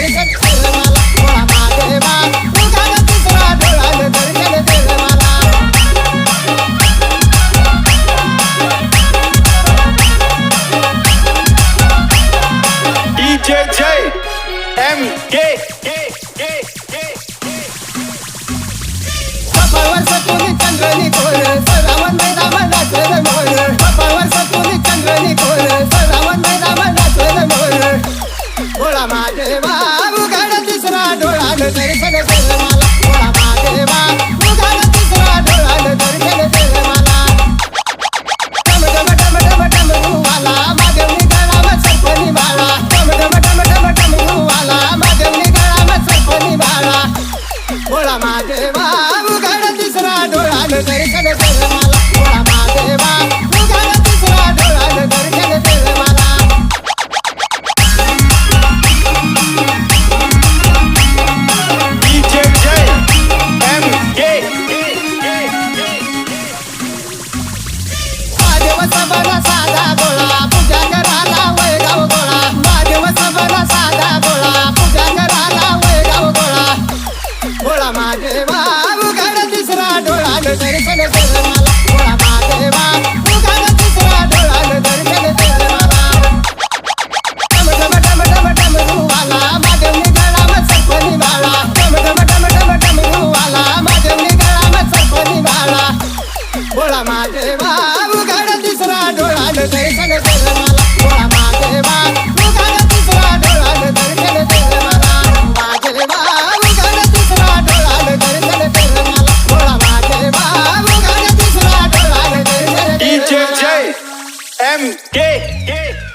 दर्शन केलं मला भोळा महादेवा उघड तिसरा डोळ्यानं दर्शन केलं मला DJ J MK कपाळवर सतुनी चंद्रनी core Sarawan मैदान नाचलं मोर कपाळवर सतुनी चंद्रनी कोर सरावन मैदान नाचलं मोर भोळा महादेवा उघड तिसरा डोळ्यानं दर्शन केलं मला भोळा महादेवा उघड तिसरा डोळ्यानं दर्शन केलं मला डम डम डम डम डम रुवाला मागवली गळावर सरपणी बाळा डम डम डम डम डम रुवाला मागवली गळावर सरपणी बाळा भोळा महादेवा उघड तिसरा डोळ्यानं दर्शन केलं मला भोळा महादेवा उघड तिसरा डोळ्यानं दर्शन केलं मला DJ J MK महादेव सबला साधा बोळा पूजा करायला वैगाव गोळा महादेव सबला साधा बोळा पूजा करायला वैगाव गोळा भोळा महादेवा उघड तिसरा डोळ्यानं दर्शन केलं मला भोळा महादेवा उघड तिसरा डोळ्यानं दर्शन केलं मला डम डम डम डम डम रुवाला माधवनी गळावर सरपणी बाळा डम डम डम डम डम रुवाला माधवनी गळावर सरपणी बाळा भोळा महादेवा उघड तिसरा डोळ्यानं दर्शन केलं मला भोळा महादेवा उघड तिसरा डोळ्यानं दर्शन केलं मला महादेवा उघड तिसरा डोळ्यानं दर्शन केलं मला भोळा महादेवा उघड तिसरा डोळ्यानं दर्शन केलं DJ मला J MK